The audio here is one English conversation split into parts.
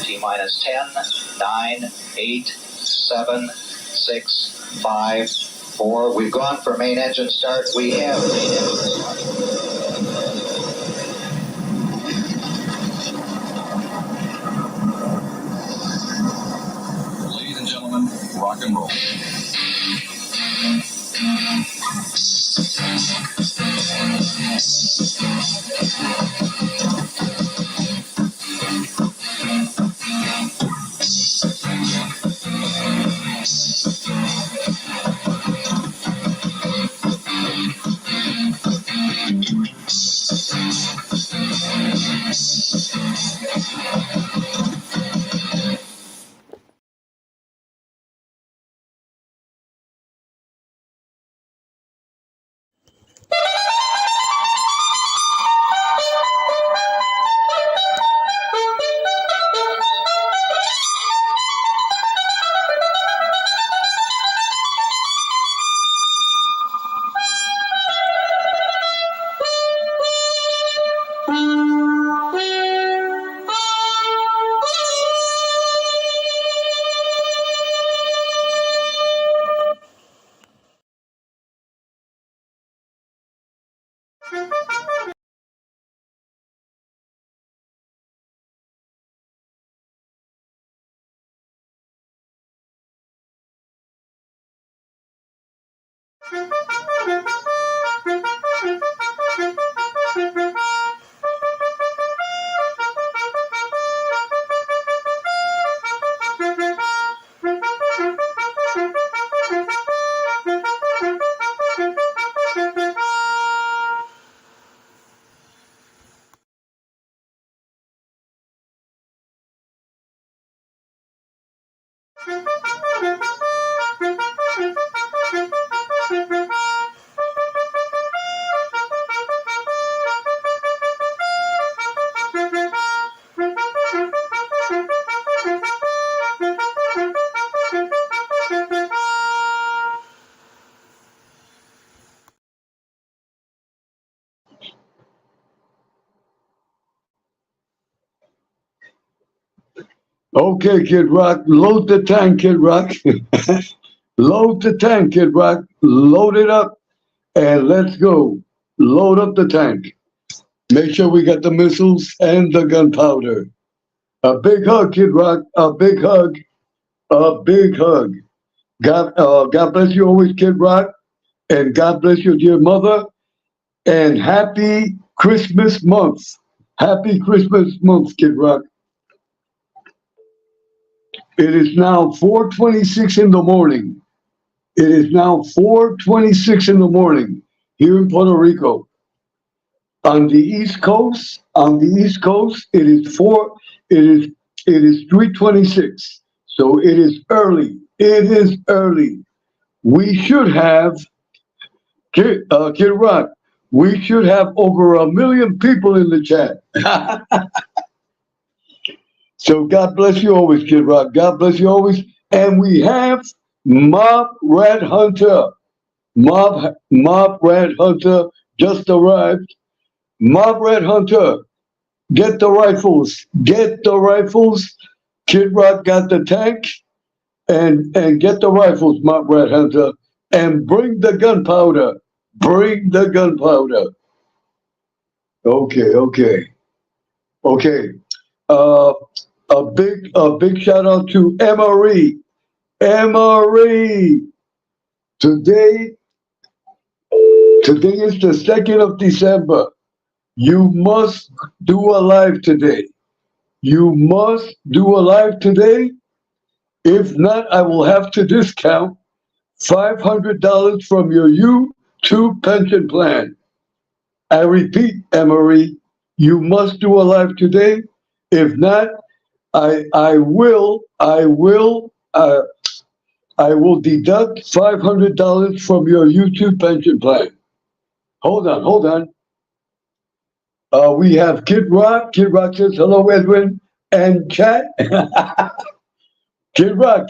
T-minus 10, 9, 8, 7, 6, 5, 4. We've gone for main engine start. We have main engine start. Ladies and gentlemen, rock and roll. Okay, Kid Rock, load the tank, Kid Rock. Load the tank, Kid Rock. Load it up and let's go. Load up the tank. Make sure we got the missiles and the gunpowder. A big hug, Kid Rock. A big hug. A big hug. God bless you always, Kid Rock. And God bless your dear mother. And happy Christmas month. Happy Christmas month, Kid Rock. It is now 4:26 in the morning. It is now 4:26 in the morning here in Puerto Rico. On the East Coast, it is 3:26. So it is early. It is early. We should have Kid Rock. We should have over 1 million people in the chat. So God bless you always, Kid Rock. God bless you always. And we have Mob Rat Hunter. Mob Rat Hunter just arrived. Mob Rat Hunter, get the rifles. Get the rifles. Kid Rock got the tank. And get the rifles, Mob Rat Hunter. And bring the gunpowder. Bring the gunpowder. Okay. A big shout out to Emery. Today is the 2nd of December. You must do a live today. You must do a live today. If not, I will have to discount $500 from your YouTube pension plan. I repeat, Emery, you must do a live today. If not, I will deduct $500 from your YouTube pension plan. Hold on. We have Kid Rock. Kid Rock says, hello, Edwin. And chat. Kid Rock.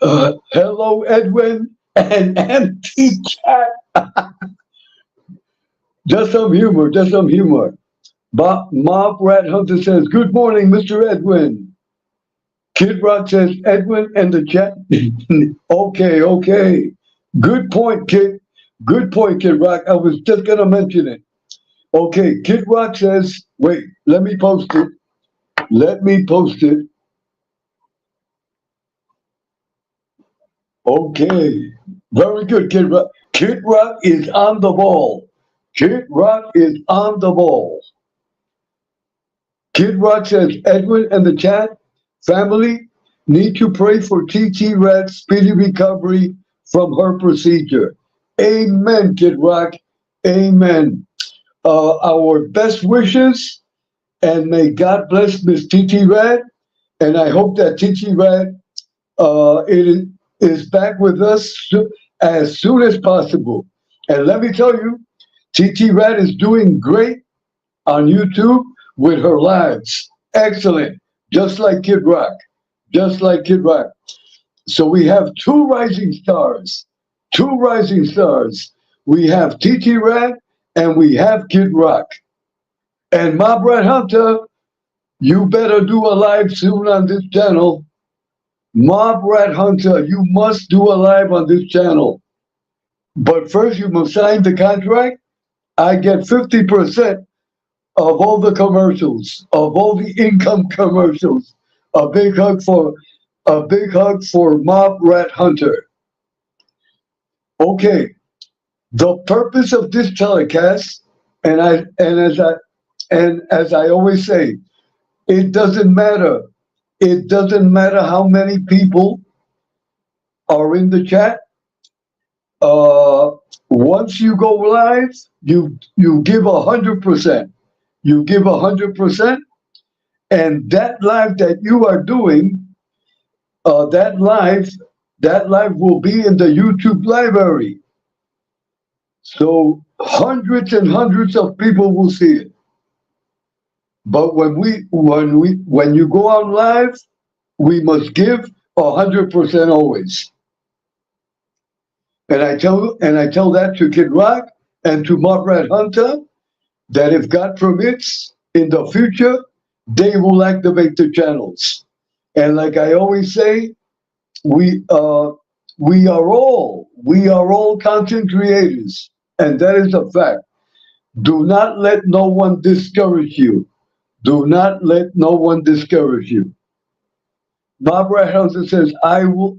Hello, Edwin. And empty chat. Just some humor. Mob Rat Hunter says, good morning, Mr. Edwin. Kid Rock says, Edwin and the chat. Okay. Good point, Kid Rock. I was just going to mention it. Okay, Kid Rock says, wait, let me post it. Okay, very good, Kid Rock. Kid Rock is on the ball. Kid Rock says, Edwin and the chat family need to pray for TT Red's speedy recovery from her procedure. Amen, Kid Rock. Amen. Our best wishes, and may God bless Miss TT Red. And I hope that TT Red is back with us as soon as possible. And let me tell you, TT Red is doing great on YouTube with her lives. Excellent. Just like Kid Rock. So we have two rising stars. We have TT Red and we have Kid Rock. And Mob Rat Hunter, you better do a live soon on this channel. Mob Rat Hunter, you must do a live on this channel. But first you must sign the contract. I get 50% of all the commercials, of all the income commercials. A big hug for Mob Rat Hunter. Okay, the purpose of this telecast, and as I always say, it doesn't matter. It doesn't matter how many people are in the chat. Once you go live, you give 100%. You give 100%, and that live that you are doing, that live will be in the YouTube library. So hundreds and hundreds of people will see it. But when you go on live, we must give 100% always. And I tell that to Kid Rock and to Mob Rat Hunter that if God permits, in the future, they will activate the channels. And like I always say, we are all content creators, and that is a fact. Do not let no one discourage you. Do not let no one discourage you. Barbara Helser says, I will,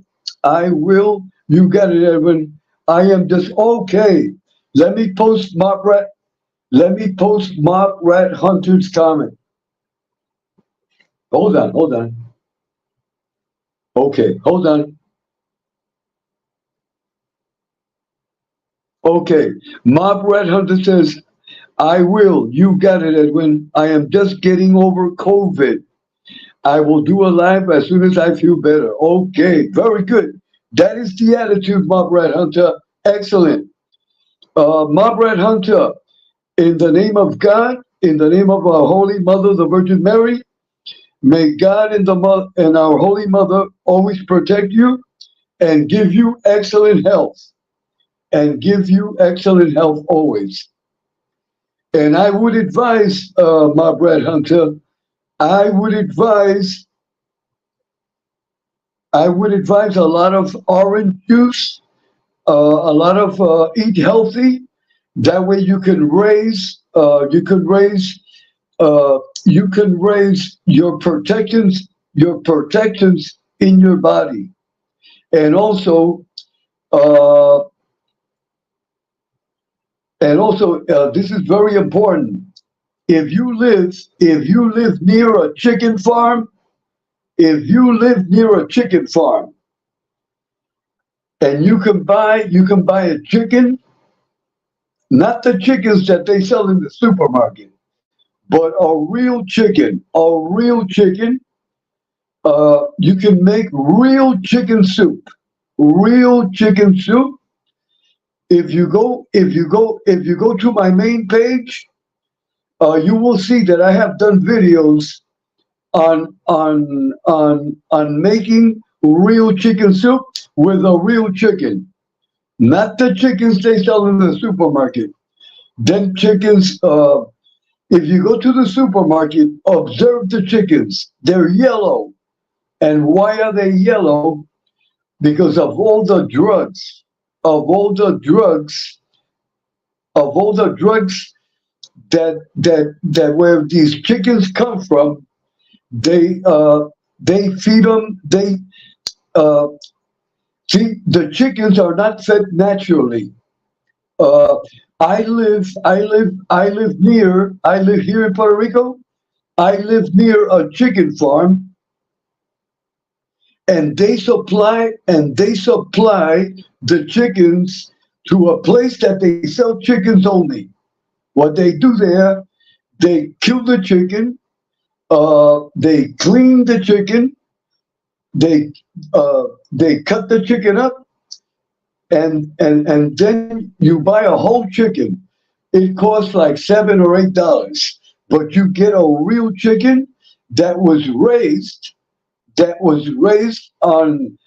you got it, Edwin. I am just okay. Let me post Mob Rat Hunter's comment. Hold on. Okay, hold on. Okay, Mob Rat Hunter says, I will. You got it, Edwin. I am just getting over COVID. I will do a live as soon as I feel better. Okay, very good. That is the attitude, Mob Rat Hunter. Excellent. Mob Rat Hunter, in the name of God, in the name of our Holy Mother, the Virgin Mary, may God and our Holy Mother always protect you and give you excellent health. And give you excellent health always. And I would advise, Mob Rat Hunter, I would advise a lot of orange juice, a lot of eat healthy. That way you can raise your protections in your body. And also this is very important. If you live near a chicken farm, and you can buy a chicken, not the chickens that they sell in the supermarket, but a real chicken. You can make real chicken soup. If you go to my main page, you will see that I have done videos on making real chicken soup with a real chicken, not the chickens they sell in the supermarket. Then chickens, if you go to the supermarket, observe the chickens. They're yellow. And why are they yellow? Because of all the drugs. That where these chickens come from, they feed them. See, the chickens are not fed naturally. I live here in Puerto Rico. I live near a chicken farm, and they supply the chickens to a place that they sell chickens only. What they do there, they kill the chicken, they clean the chicken, they cut the chicken up, and then you buy a whole chicken. It costs like $7 or $8, but you get a real chicken that was raised on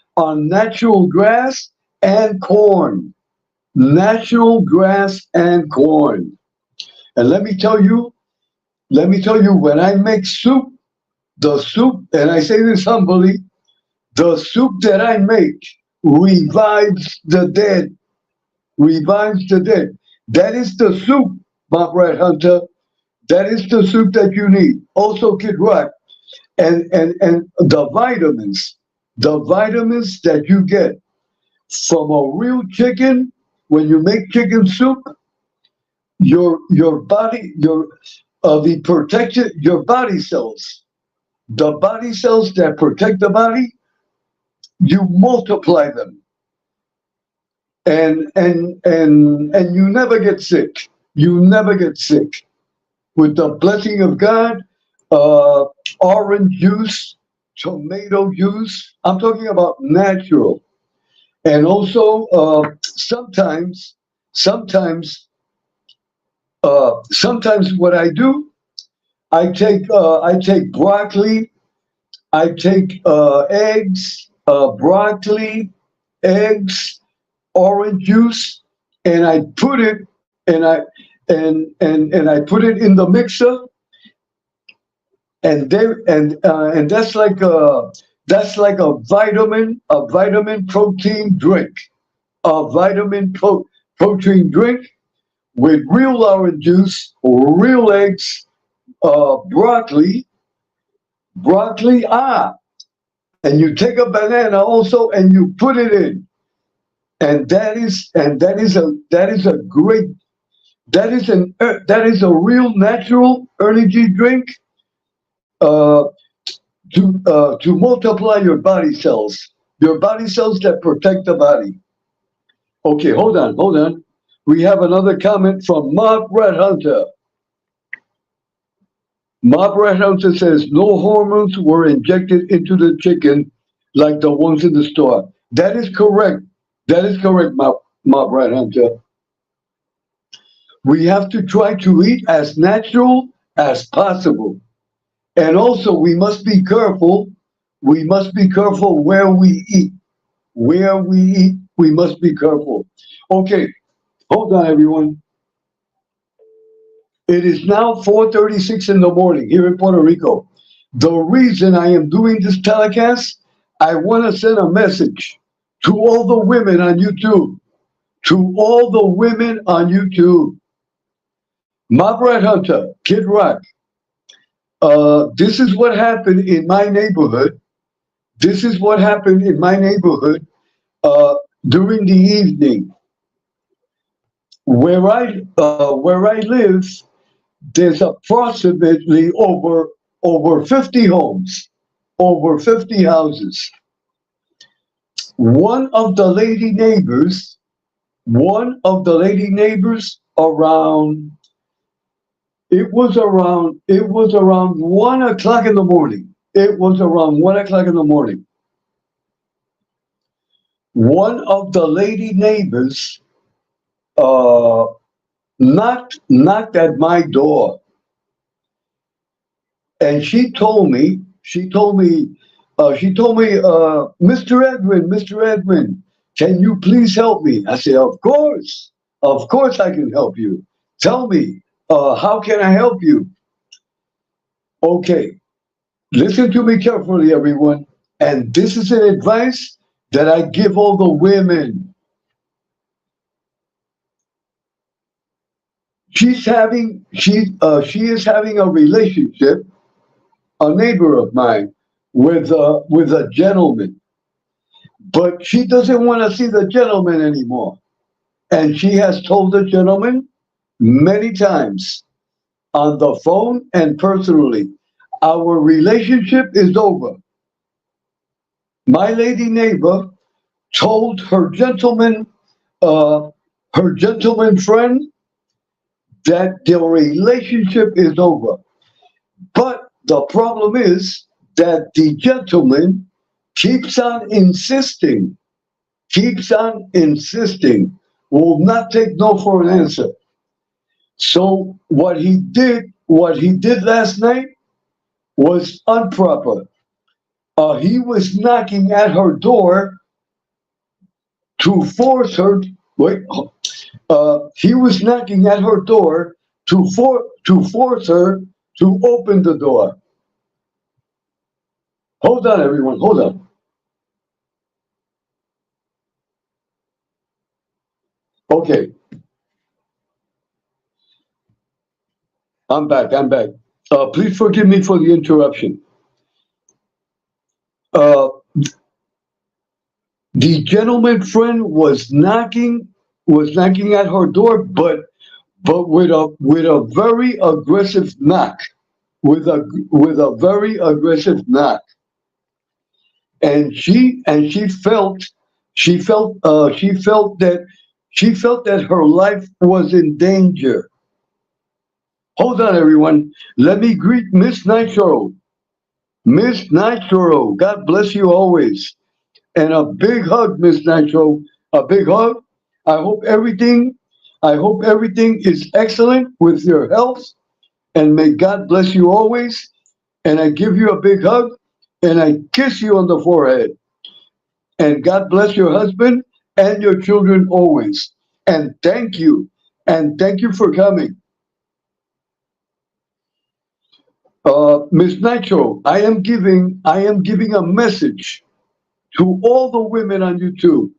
natural grass and corn. Natural grass and corn. And let me tell you, when I make soup, and I say this humbly, the soup that I make revives the dead. That is the soup, Mob Rat Hunter. That is the soup that you need. Also, Kid Rock, and the vitamins that you get from a real chicken when you make chicken soup. Your body cells, the body cells that protect the body, you multiply them, and you never get sick. With the blessing of God. Orange juice tomato juice. I'm talking about natural. And also, sometimes what I do, I take broccoli, I take eggs, broccoli, eggs, orange juice, and I put it and I put it in the mixer, and that's like a vitamin protein drink, a protein drink with real orange juice, real eggs, broccoli, and you take a banana also and you put it in, and that is a real natural energy drink, uh, to multiply your body cells that protect the body. Okay, hold on. We have another comment from Mob Red Hunter. Mob Red Hunter says no hormones were injected into the chicken like the ones in the store. That is correct. That is correct, Mob Red Hunter. We have to try to eat as natural as possible. And also, we must be careful. We must be careful where we eat. Where we eat, we must be careful. Okay, hold on, everyone. It is now 4:36 in the morning here in Puerto Rico. The reason I am doing this telecast, I want to send a message to all the women on YouTube. To all the women on YouTube. Mob Rat Hunter, Kid Rock. This is what happened in my neighborhood. This is what happened in my neighborhood during the evening. Where I live, there's approximately over 50 homes, over 50 houses. One of the lady neighbors around it was around 1 o'clock in the morning. It was around 1 o'clock in the morning. One of the lady neighbors uh, knocked at my door, and Mr. Edwin, can you please help me? I said, of course I can help you. Tell me, how can I help you? Okay, listen to me carefully, everyone. And this is an advice that I give all the women. She is having a relationship, a neighbor of mine, with a gentleman, but she doesn't want to see the gentleman anymore, and she has told the gentleman many times on the phone and personally, our relationship is over. My lady neighbor told her gentleman friend that their relationship is over. But the problem is that the gentleman keeps on insisting, will not take no for an answer. So what he did last night was improper. He was knocking at her door to force her. Wait, he was knocking at her door to force her to open the door. Hold on, everyone. Hold on. Okay, I'm back. Please forgive me for the interruption. Uh, the gentleman friend was knocking at her door, but with a very aggressive knock, with a very aggressive knock, and she felt that her life was in danger. Hold on, everyone. Let me greet Miss Nitro. Miss Nitro, God bless you always. And a big hug, Miss Nitro. A big hug. I hope everything, I hope everything is excellent with your health. And may God bless you always. And I give you a big hug and I kiss you on the forehead. And God bless your husband and your children always. And thank you. And thank you for coming. Miss Nitro, I am giving a message to all the women on YouTube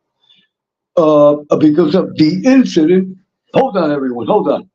because of the incident. Hold on, everyone. Hold on.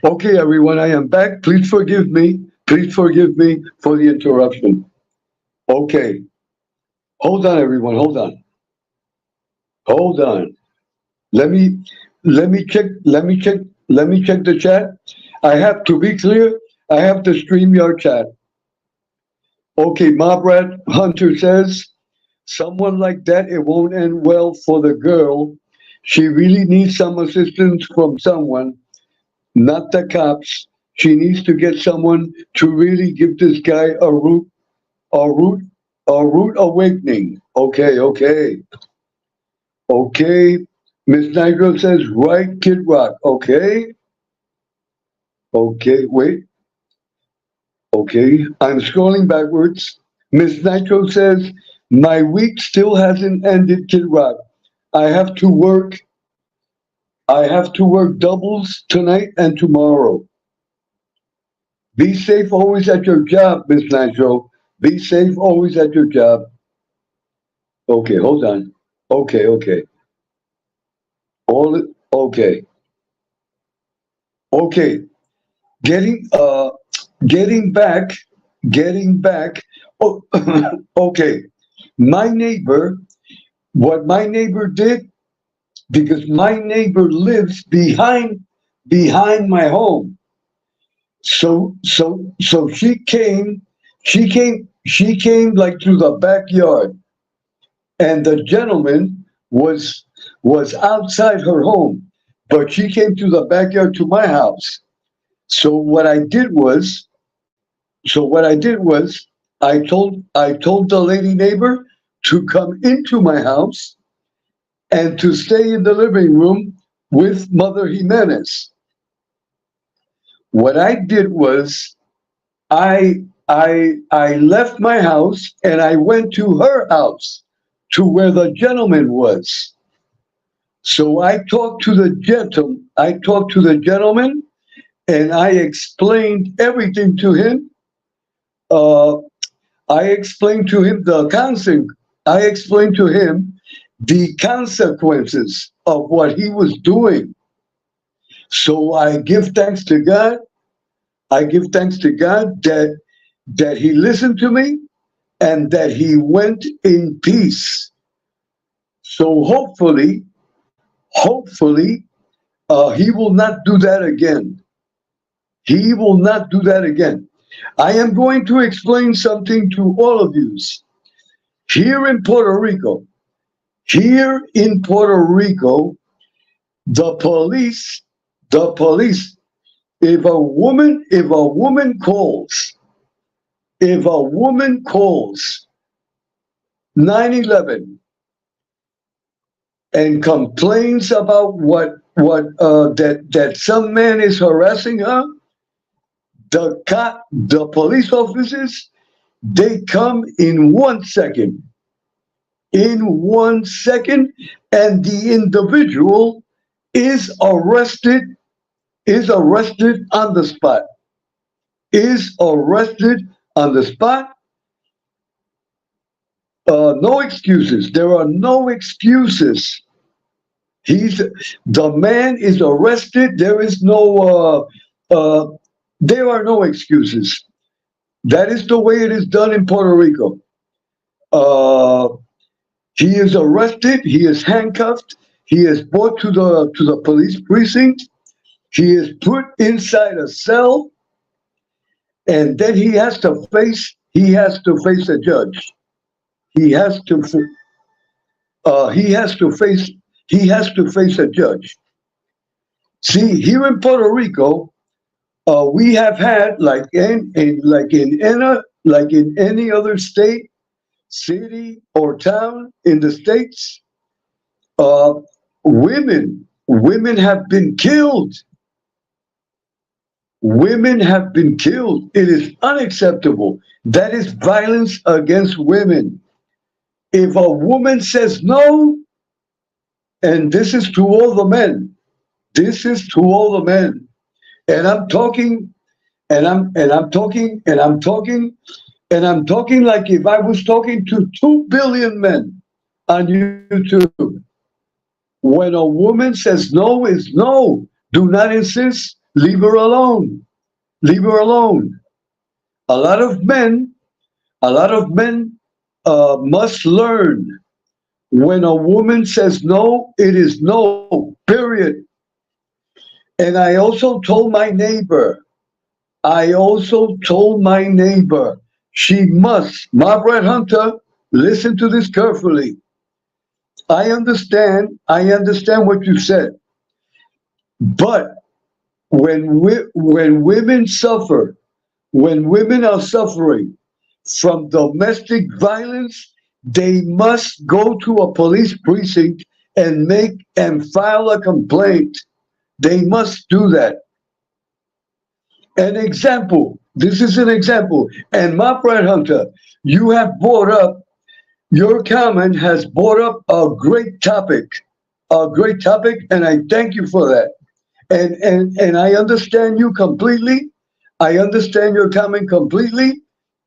Okay, everyone, I am back. Please forgive me. Please forgive me for the interruption. Okay, hold on, everyone. Hold on. Hold on. Let me let me check the chat. I have to be clear. I have the StreamYard chat. Okay, Mobrat Hunter says someone like that, it won't end well for the girl. She really needs some assistance from someone, not the cops. She needs to get someone to really give this guy a root, a root awakening. Okay, okay, okay. Miss Nigro says, right, Kid Rock. Okay, okay, wait. Okay, I'm scrolling backwards. Miss Nitro says, my week still hasn't ended, Kid Rock. I have to work. I have to work doubles tonight and tomorrow. Be safe always at your job, Miss Nitro. Be safe always at your job. Okay, hold on. Okay, okay. Okay. Okay. Getting getting back, getting back. Oh, okay. My neighbor, what my neighbor did, because my neighbor lives behind my home. So she came like through the backyard, and the gentleman was outside her home, but she came to the backyard to my house. So what I did was, so what I did was, I told the lady neighbor to come into my house and to stay in the living room with Mother Jimenez. What I did was I left my house and I went to her house to where the gentleman was. So I talked to the gentleman and I explained everything to him. Uh, I explained to him I explained to him the consequences of what he was doing. So I give thanks to God. I give thanks to God that He listened to me and that He went in peace. So hopefully, He will not do that again. He will not do that again. I am going to explain something to all of you. Here in Puerto Rico, the police, if a woman calls 911 and complains about that some man is harassing her, the police officers, they come in 1 second. In 1 second, and the individual is arrested on the spot. Is arrested on the spot. No excuses. There are no excuses. The man is arrested. There is no. There are no excuses. That is the way it is done in Puerto Rico. He is arrested. He is handcuffed. He is brought to the police precinct. He is put inside a cell, and then he has to face a judge. He has to face a judge. See, here in Puerto Rico, we have had, like in any other state, city, or town in the States, women have been killed. Women have been killed. It is unacceptable. That is violence against women. If a woman says no, and this is to all the men, and I'm talking like if I was talking to 2 billion men on YouTube. When a woman says no is no, do not insist, leave her alone. Leave her alone. A lot of men must learn, when a woman says no, it is no, period. And I also told my neighbor, she must, Margaret Hunter, listen to this carefully. I understand what you said. But when women suffer, when women are suffering from domestic violence, they must go to a police precinct and file a complaint. They must do that. An example. This is an example. And Margaret Hunter, you have brought up, your comment has brought up a great topic, and I thank you for that. And I understand you completely. I understand your comment completely,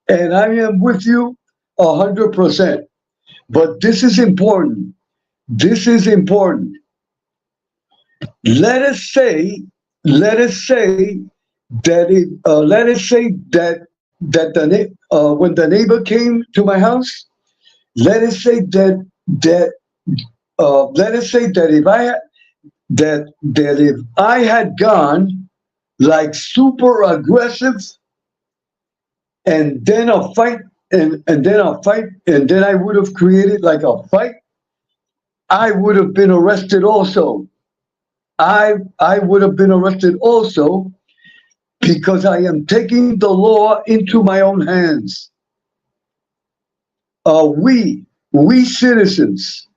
and I am with you 100%. But this is important. This is important. Let us say that when the neighbor came to my house, let us say that if I had gone like super aggressive, and then a fight, and then I would have created like a fight, I would have been arrested also. I would have been arrested also, because I am taking the law into my own hands. We citizens,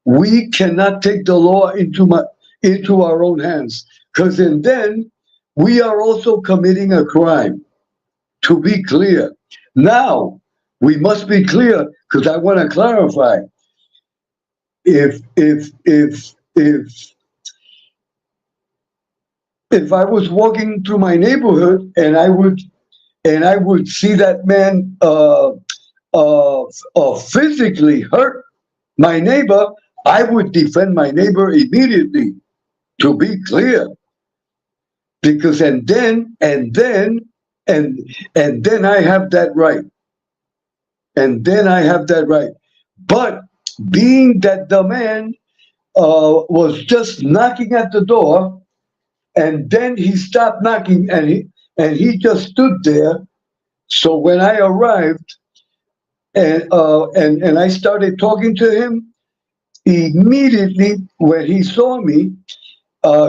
we cannot take the law into our own hands, because then we are also committing a crime. To be clear. Now, we must be clear, because I want to clarify. If I was walking through my neighborhood and I would see that man physically hurt my neighbor, I would defend my neighbor immediately. To be clear, because and then I have that right. And then I have that right. But being that the man was just knocking at the door, and then he stopped knocking, and he just stood there. So when I arrived, and I started talking to him, immediately when he saw me,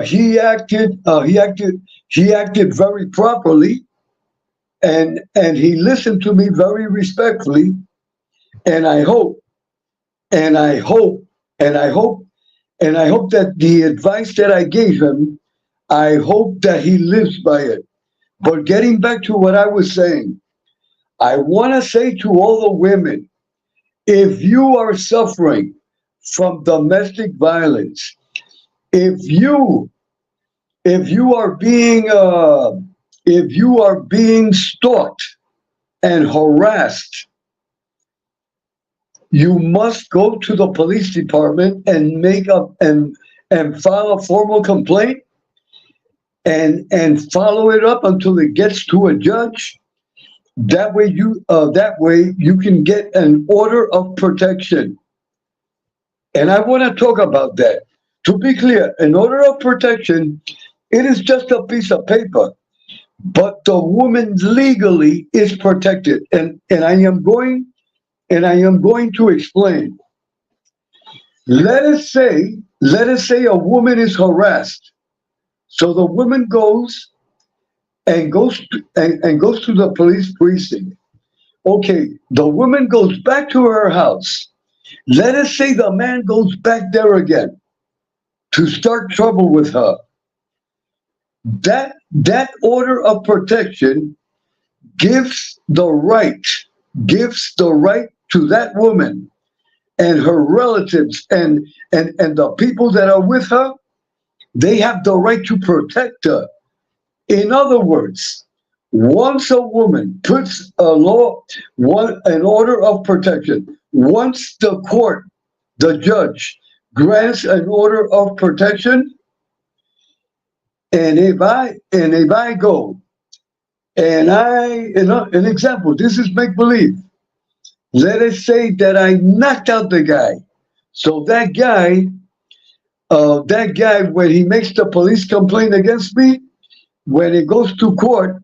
he acted very properly, and he listened to me very respectfully. And I hope, and I hope, and I hope, and I hope that the advice that I gave him, I hope that he lives by it. But getting back to what I was saying, I want to say to all the women, if you are suffering from domestic violence, if you are being stalked and harassed, you must go to the police department and make up and file a formal complaint and follow it up until it gets to a judge. That way you can get an order of protection. And I want to talk about that. To be clear, an order of protection, it is just a piece of paper, but the woman legally is protected. And I am going to explain. Let us say a woman is harassed. So the woman goes to the police precinct. Okay, the woman goes back to her house. Let us say the man goes back there again to start trouble with her. That order of protection gives the right to that woman and her relatives and the people that are with her. They have the right to protect her. In other words, once a woman puts an order of protection, once the judge grants an order of protection, and if I go and an example, this is make believe. Let us say that I knocked out the guy. So that guy, when he makes the police complaint against me, when it goes to court,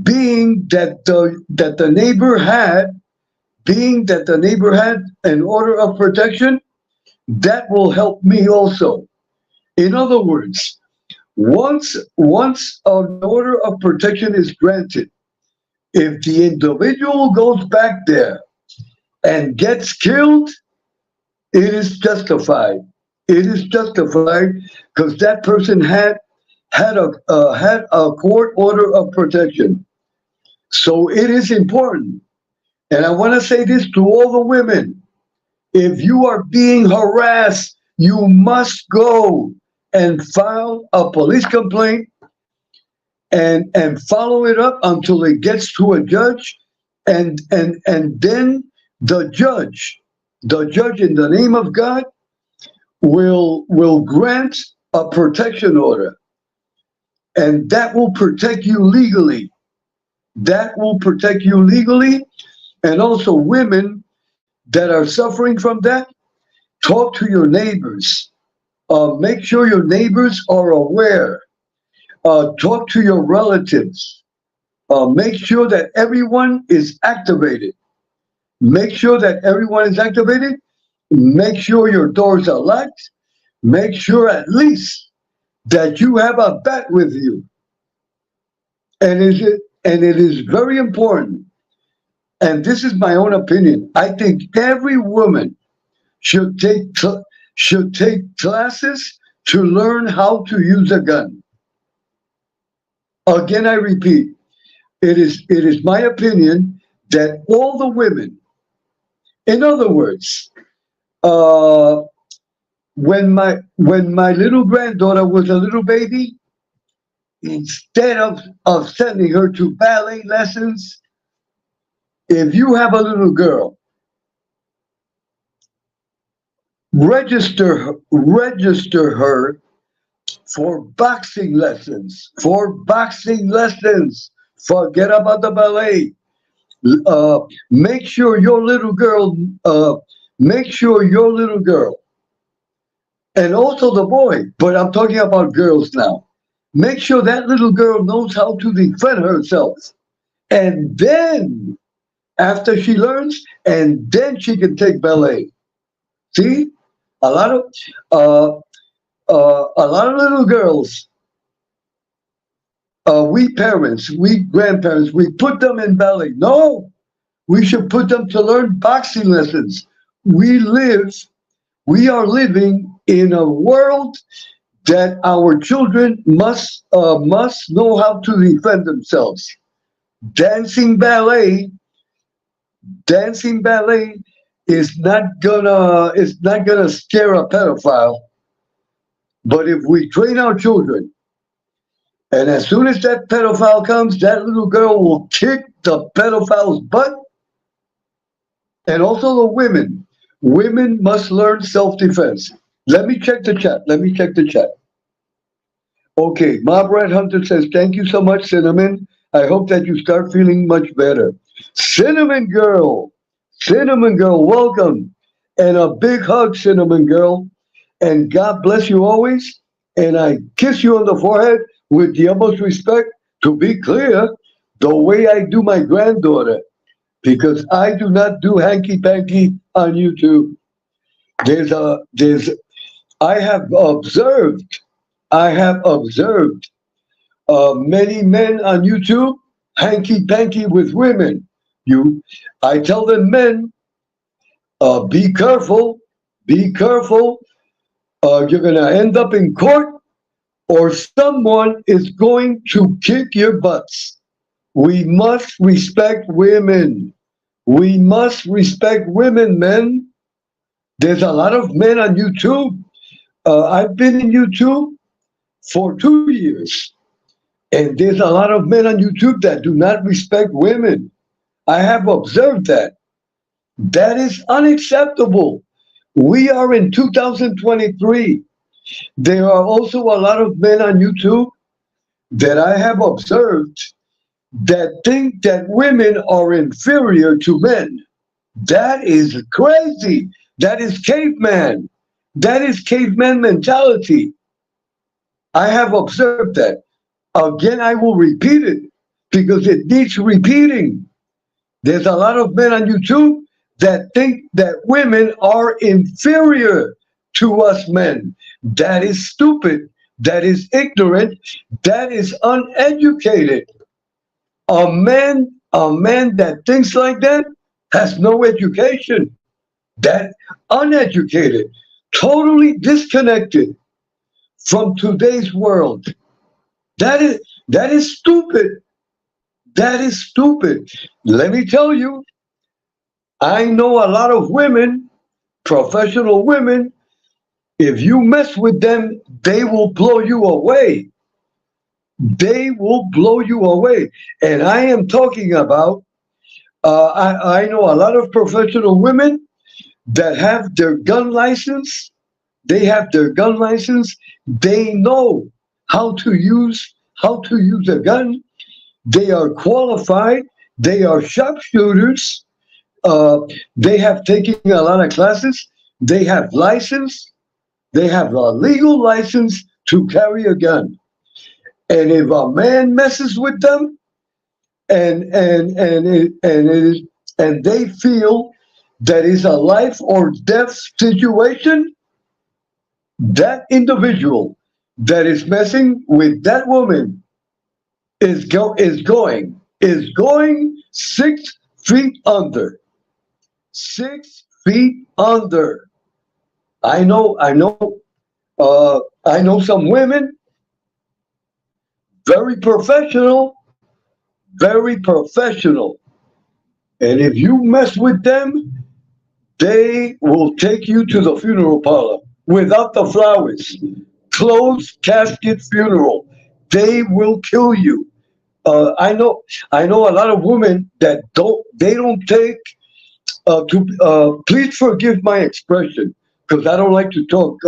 being that the neighbor had an order of protection, that will help me also. In other words, once an order of protection is granted, if the individual goes back there and gets killed, it is justified. It is justified because that person had a court order of protection. So it is important. And I want to say this to all the women. If you are being harassed, you must go and file a police complaint and follow it up until it gets to a judge. And then the judge in the name of God will grant a protection order. And that will protect you legally. That will protect you legally. And also women that are suffering from that, talk to your neighbors. Make sure your neighbors are aware. Talk to your relatives. Make sure that everyone is activated. Make sure that everyone is activated. Make sure your doors are locked. Make sure at least that you have a bat with you. And it is very important. And this is my own opinion. I think every woman should take classes to learn how to use a gun. Again, I repeat, it is my opinion that all the women, in other words, when my little granddaughter was a little baby, instead of sending her to ballet lessons, if you have a little girl, register her for boxing lessons. For boxing lessons. Forget about the ballet. Make sure your little girl, and also the boy, but I'm talking about girls now. Make sure that little girl knows how to defend herself. And then, after she learns, and then she can take ballet. See, a lot of little girls. We parents, we grandparents, we put them in ballet. No, we should put them to learn boxing lessons. We are living in a world that our children must know how to defend themselves. Dancing ballet is not gonna scare a pedophile. But if we train our children, and as soon as that pedophile comes, that little girl will kick the pedophile's butt. And also the women. Women must learn self-defense. Let me check the chat. Okay, Mob Rat Hunter says, thank you so much, Cinnamon. I hope that you start feeling much better. Cinnamon Girl, welcome. And a big hug, Cinnamon Girl. And God bless you always. And I kiss you on the forehead with the utmost respect, to be clear, the way I do my granddaughter. Because I do not do hanky-panky on YouTube. I have observed many men on YouTube hanky-panky with women. I tell them, men, be careful. You're gonna end up in court, or someone is going to kick your butts. We must respect women. Men. There's a lot of men on YouTube. I've been in YouTube for 2 years. And there's a lot of men on YouTube that do not respect women. I have observed that. That is unacceptable. We are in 2023. There are also a lot of men on YouTube that I have observed that think that women are inferior to men. That is crazy. That is caveman. That is caveman mentality. I have observed that. Again, I will repeat it because it needs repeating. There's a lot of men on YouTube that think that women are inferior to us men. That is stupid. That is ignorant. That is uneducated. A man that thinks like that has no education. That uneducated, totally disconnected from today's world. That is stupid. That is stupid. Let me tell you, I know a lot of women, professional women. If you mess with them, they will blow you away. They will blow you away. And I am talking about, I know a lot of professional women that have their gun license. They have their gun license. They know how to use a gun. They are qualified. They are sharpshooters. They have taken a lot of classes. They have license. They have a legal license to carry a gun. And if a man messes with them, and they feel that is a life or death situation, that individual that is messing with that woman is going 6 feet under. 6 feet under. I know some women, very professional. And if you mess with them, they will take you to the funeral parlor without the flowers. Closed casket funeral. They will kill you. I know a lot of women that don't take please forgive my expression, because I don't like to talk.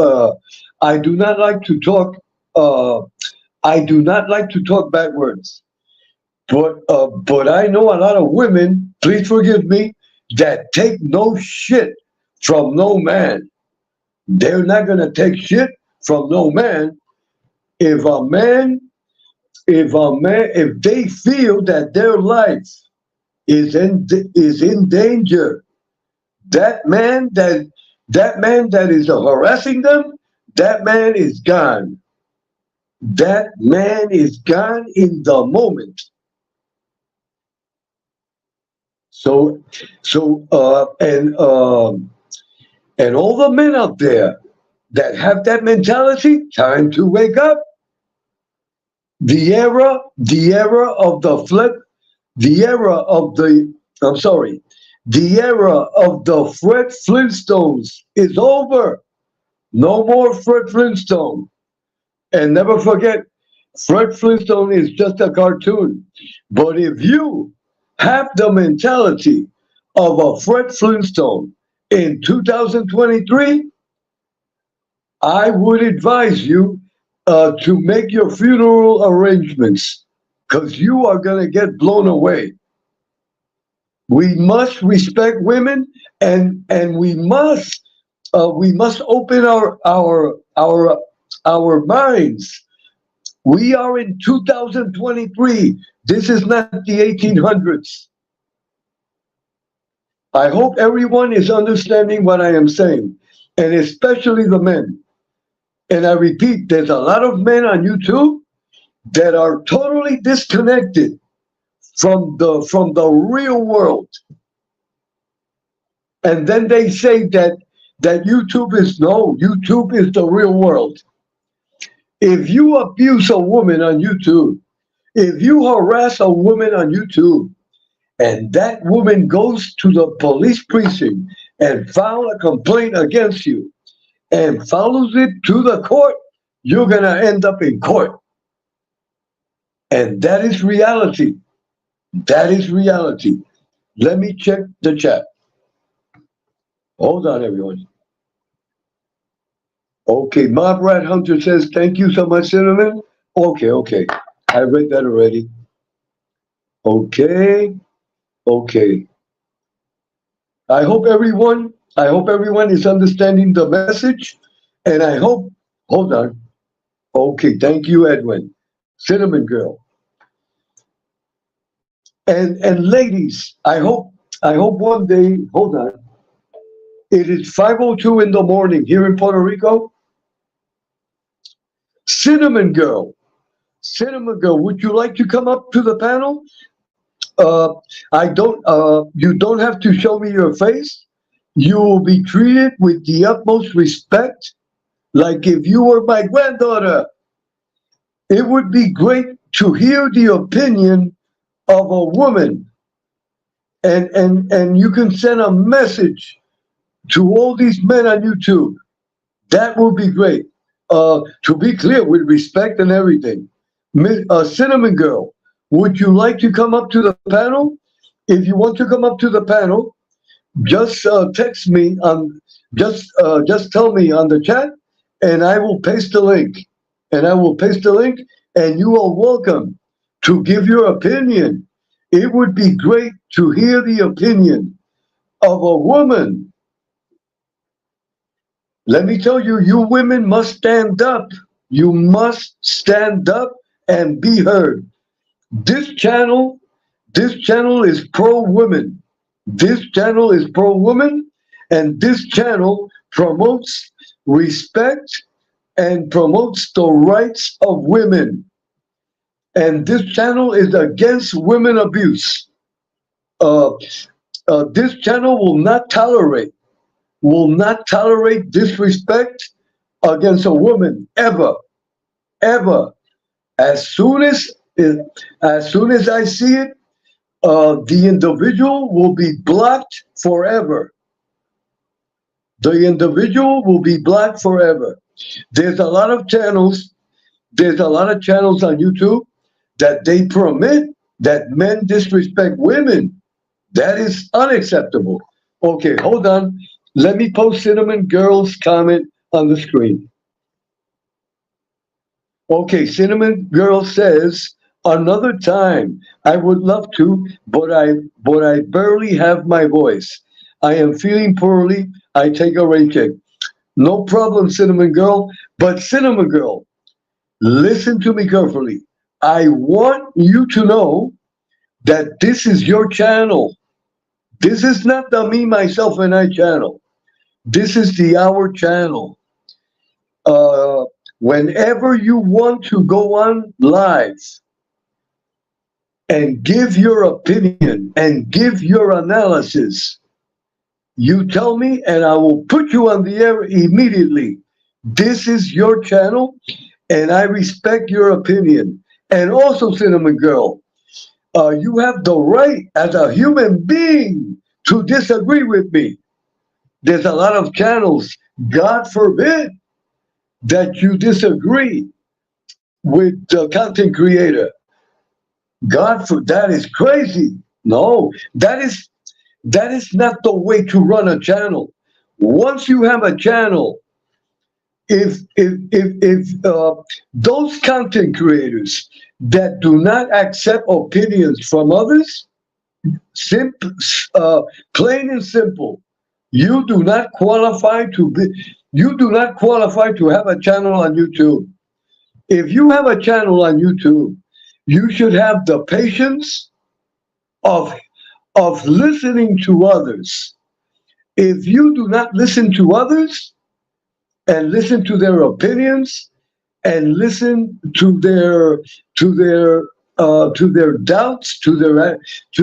I do not like to talk I do not like to talk backwards, but I know a lot of women, please forgive me, that take no shit from no man. They're not gonna take shit from no man. If a man, if they feel that their life is in danger, that man that is harassing them, that man is gone. That man is gone in the moment. So, and all the men out there that have that mentality, time to wake up. The era of the flip, the era of the, I'm sorry, the era of the Fred Flintstones is over. No more Fred Flintstone. And never forget, Fred Flintstone is just a cartoon. But if you have the mentality of a Fred Flintstone in 2023, I would advise you to make your funeral arrangements because you are going to get blown away. We must respect women, and we must open our minds. We are in 2023. This is not the 1800s. I hope everyone is understanding what I am saying, and especially the men. And I repeat, there's a lot of men on YouTube that are totally disconnected from the real world. And then they say that YouTube is the real world. If you abuse a woman on YouTube, if you harass a woman on YouTube, and that woman goes to the police precinct and file a complaint against you and follows it to the court, you're going to end up in court. And that is reality. That is reality. Let me check the chat. Hold on, everyone. Okay, Mob Rat Hunter says, thank you so much, Cinnamon. Okay. I read that already. Okay. I hope everyone is understanding the message. And I hope, hold on. Okay, thank you, Edwin. Cinnamon Girl. And ladies, I hope one day, hold on. It is 5:02 in the morning here in Puerto Rico. Cinnamon Girl, would you like to come up to the panel? You don't have to show me your face. You will be treated with the utmost respect, like if you were my granddaughter. It would be great to hear the opinion of a woman, and you can send a message to all these men on YouTube. That would be great. To be clear, with respect and everything. Cinnamon Girl, would you like to come up to the panel? If you want to come up to the panel, just text me just tell me on the chat, and I will paste the link. And you are welcome to give your opinion. It would be great to hear the opinion of a woman. Let me tell you, you women must stand up. You must stand up and be heard. This channel is pro-women. This channel is pro-women, and this channel promotes respect and promotes the rights of women. And this channel is against women abuse. This channel will not tolerate disrespect against a woman ever. As soon as I see it, the individual will be blocked forever. The individual will be blocked forever. There's a lot of channels on YouTube that they permit that men disrespect women. That is unacceptable. Okay, hold on. Let me post Cinnamon Girl's comment on the screen. Okay, Cinnamon Girl says another time. I would love to, but I barely have my voice. I am feeling poorly. I take a rain check. No problem, Cinnamon Girl. But Cinnamon Girl, listen to me carefully. I want you to know that this is your channel. This is not the me, myself, and I channel. This is the our channel. Uh, Whenever you want to go on live and give your opinion and give your analysis, you tell me and I will put you on the air immediately. This is your channel and I respect your opinion. And also, Cinnamon Girl, you have the right as a human being to disagree with me. There's a lot of channels, God forbid, that you disagree with the content creator. God for that is crazy. No, that is not the way to run a channel. Once you have a channel, if those content creators that do not accept opinions from others, simple, plain and simple, you do not qualify to be. You do not qualify to have a channel on YouTube. If you have a channel on YouTube, you should have the patience of listening to others. If you do not listen to others and listen to their opinions and listen to their doubts, to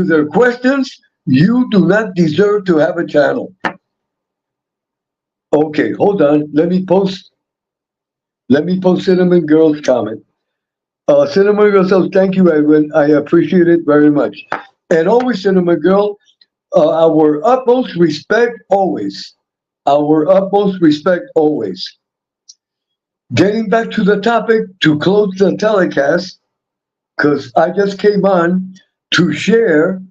their questions, you do not deserve to have a channel. Okay, hold on. Let me post Cinnamon Girl's comment. Cinnamon Girl says, thank you, Edwin. I appreciate it very much. And always, Cinnamon Girl, our utmost respect always. Our utmost respect always. Getting back to the topic to close the telecast, because I just came on to share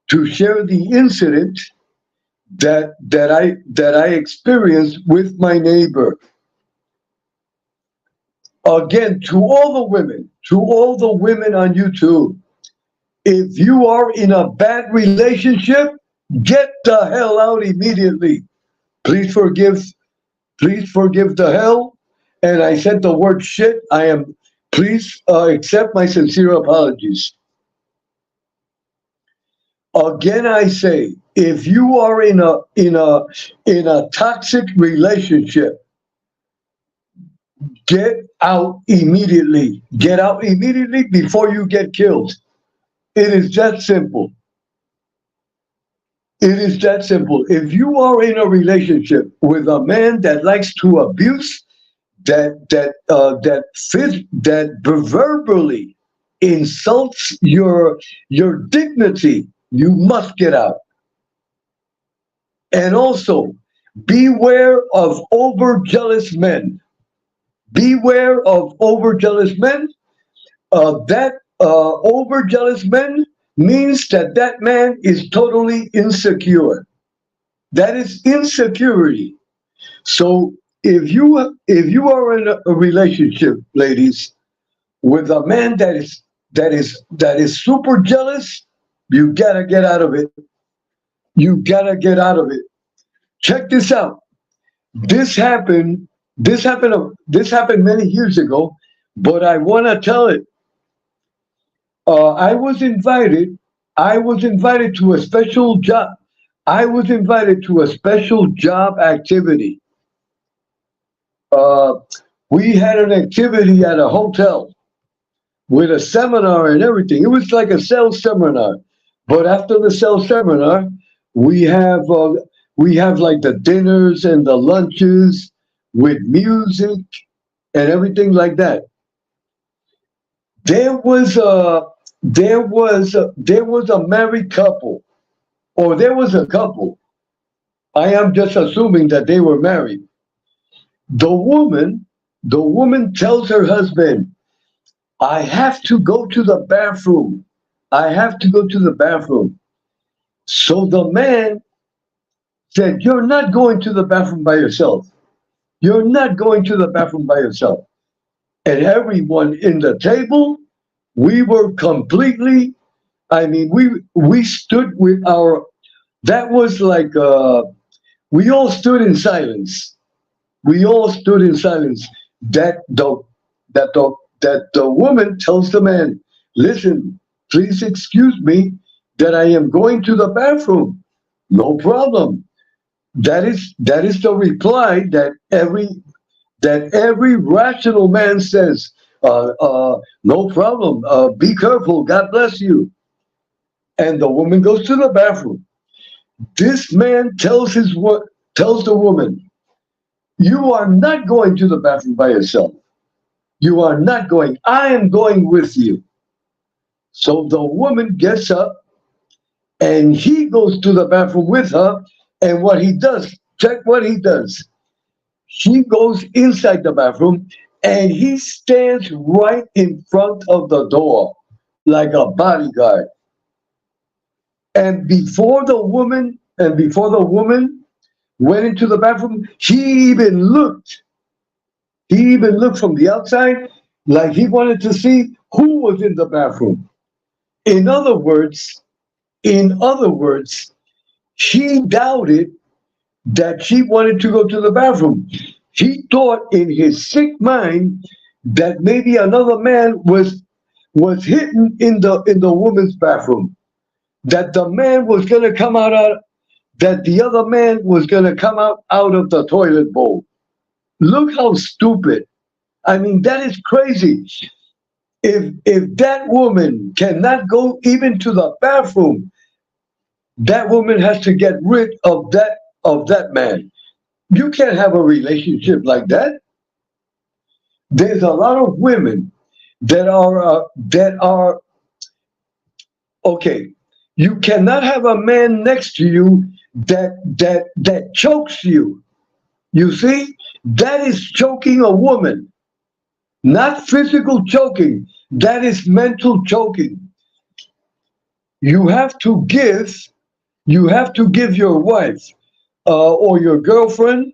the incident that I experienced with my neighbor. Again, to all the women on YouTube, if you are in a bad relationship, get the hell out immediately. Please forgive the hell. And I said the word shit. Please accept my sincere apologies. Again, I say, if you are in a toxic relationship, get out immediately. Get out immediately before you get killed. It is that simple. It is that simple. If you are in a relationship with a man that likes to abuse, that verbally insults your dignity, you must get out. And also, beware of overjealous men. Beware of overjealous men. Overjealous men means that man is totally insecure. That is insecurity. So if you are in a relationship, ladies, with a man that is super jealous, you gotta get out of it. You gotta get out of it. Check this out. This happened many years ago, but I want to tell it. I was invited to a special job. I was invited to a special job activity. We had an activity at a hotel with a seminar and everything. It was like a sales seminar. But after the sales seminar, we have like the dinners and the lunches with music and everything like that. There was a married couple, or there was a couple. I am just assuming that they were married. The woman tells her husband, I have to go to the bathroom. I have to go to the bathroom. So the man said, you're not going to the bathroom by yourself. You're not going to the bathroom by yourself. and everyone in the table, we were completely, I mean, we stood with our, that was like, we all stood in silence. We all stood in silence. That the that the woman tells the man, listen, please excuse me that I am going to the bathroom. No problem. That is the reply that every rational man says. No problem. Be careful. God bless you. And the woman goes to the bathroom. This man tells the woman, you are not going to the bathroom by yourself. You are not going. I am going with you. So the woman gets up and he goes to the bathroom with her. And what he does, check what he does. He goes inside the bathroom and he stands right in front of the door like a bodyguard. And before the woman went into the bathroom, he even looked. He even looked from the outside like he wanted to see who was in the bathroom. In other words, he doubted that she wanted to go to the bathroom. He thought in his sick mind that maybe another man was hidden in the woman's bathroom. That the man was gonna come out, that the other man was gonna come out of the toilet bowl. Look how stupid. I mean, that is crazy. If that woman cannot go even to the bathroom, that woman has to get rid of that man. You can't have a relationship like that. There's a lot of women that are okay. You cannot have a man next to you that chokes you. You see, that is choking a woman, not physical choking. That is mental choking. You have to give your wife or your girlfriend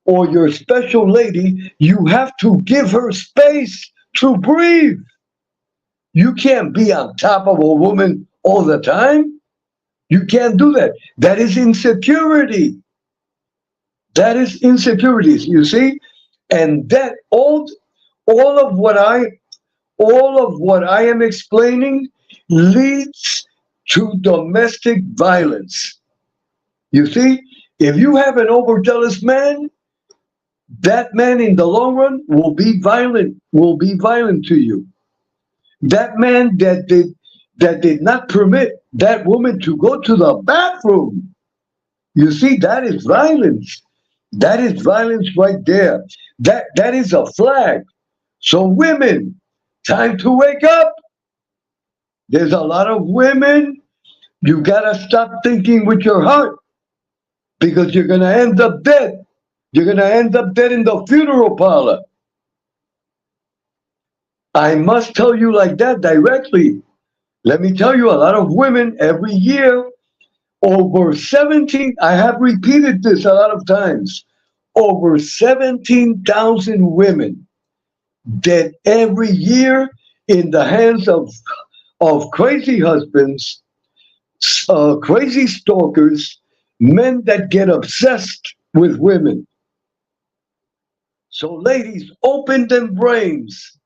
or your special lady, you have to give her space to breathe. You can't be on top of a woman all the time. You can't do that. That is insecurity. That is insecurities, you see? And that all of what I am explaining leads to domestic violence. You see, if you have an overjealous man, that man in the long run will be violent to you. That man that did not permit that woman to go to the bathroom, you see, that is violence. That is violence right there. That is a flag. So women, time to wake up. There's a lot of women, you gotta stop thinking with your heart because you're gonna end up dead. You're gonna end up dead in the funeral parlor. I must tell you like that directly. Let me tell you, a lot of women every year, over 17, I have repeated this a lot of times, over 17,000 women dead every year in the hands of crazy husbands, crazy stalkers, men that get obsessed with women. So ladies, open them brains.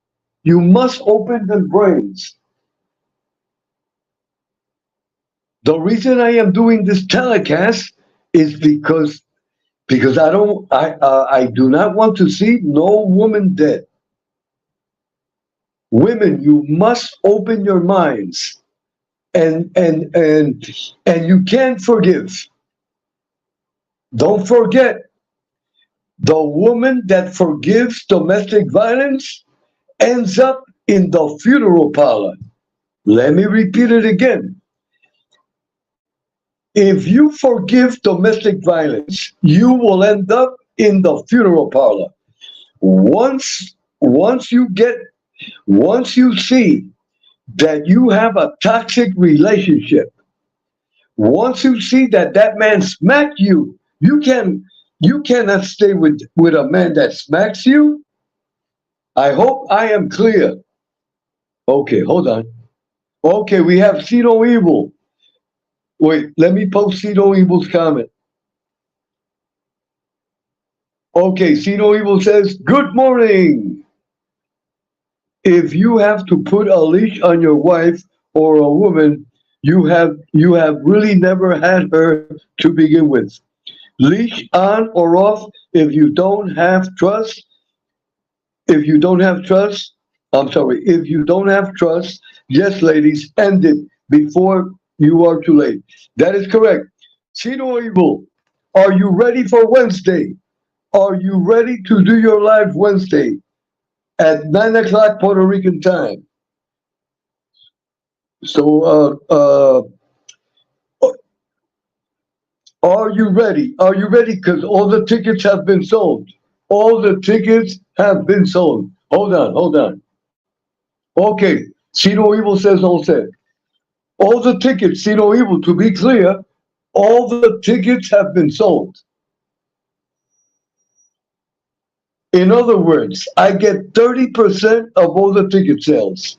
You must open them brains. The reason I am doing this telecast is because I do not want to see no woman dead. Women, you must open your minds, and you can't forgive. Don't forget, the woman that forgives domestic violence ends up in the funeral parlor. Let me repeat it again. If you forgive domestic violence, you will end up in the funeral parlor. Once you see that you have a toxic relationship, once you see that man smacked you, you cannot stay with a man that smacks you. I hope I am clear. Okay, hold on. Okay, we have See No Evil. Wait, let me post See No Evil's comment. Okay, See No Evil says, good morning. If you have to put a leash on your wife or a woman, you have really never had her to begin with. Leash on or off if you don't have trust. If you don't have trust, I'm sorry, if you don't have trust, yes, ladies, end it before you are too late. That is correct. Chino Evil, are you ready for Wednesday? Are you ready to do your live Wednesday at 9 o'clock Puerto Rican time? So, are you ready? Are you ready? Because all the tickets have been sold. All the tickets have been sold. Hold on, hold on. Okay, See No Evil says all set. All the tickets, See No Evil, to be clear, all the tickets have been sold. In other words, I get 30% of all the ticket sales.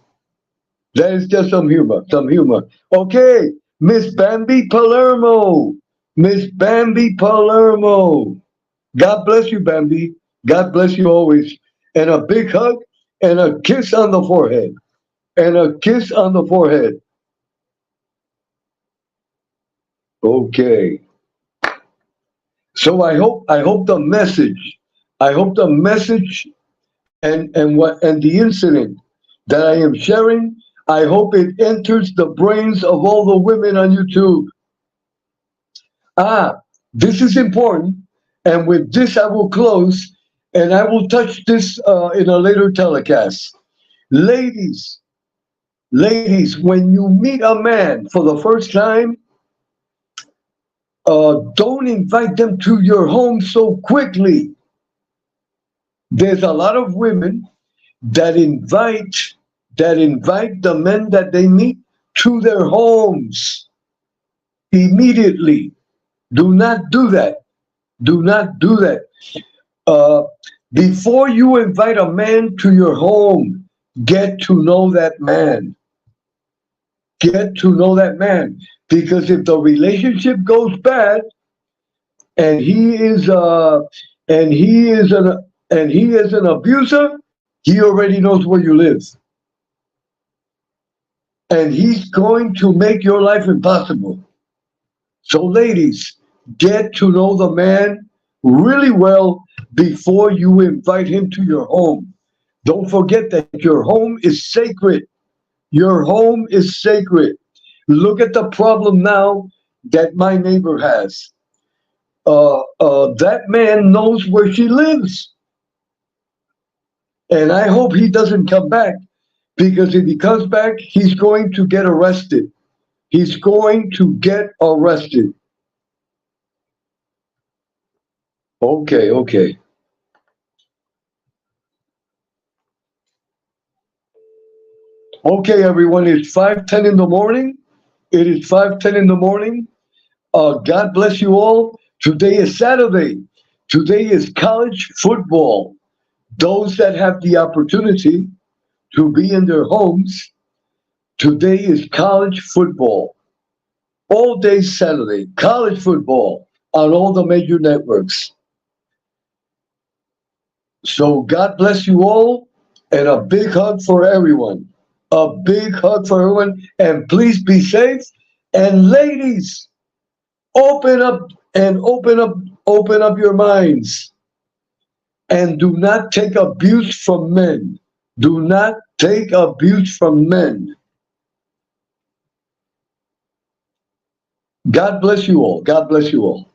That is just some humor, some humor. Okay, Miss Bambi Palermo. Miss Bambi Palermo. God bless you, Bambi. God bless you always. And a big hug and a kiss on the forehead. And a kiss on the forehead. Okay. So I hope the message, and the incident that I am sharing, I hope it enters the brains of all the women on YouTube. This is important, and with this I will close, and I will touch this in a later telecast. Ladies, when you meet a man for the first time, don't invite them to your home so quickly. There's a lot of women that invite the men that they meet to their homes immediately. Do not do that. Do not do that. Before you invite a man to your home, get to know that man. Get to know that man. Because if the relationship goes bad, and he is an abuser, he already knows where you live. And he's going to make your life impossible. So ladies, get to know the man really well before you invite him to your home. Don't forget that your home is sacred. Your home is sacred. Look at the problem now that my neighbor has. That man knows where she lives. And I hope he doesn't come back, because if he comes back, he's going to get arrested. He's going to get arrested. Okay. Okay, everyone, it's 5:10 in the morning. It is 5:10 in the morning. God bless you all. Today is Saturday. Today is college football. Those that have the opportunity to be in their homes, today is college football. All day Saturday, college football on all the major networks. So God bless you all, and a big hug for everyone. A big hug for everyone, and please be safe. And ladies, open up your minds, and do not take abuse from men. Do not take abuse from men. God bless you all. God bless you all.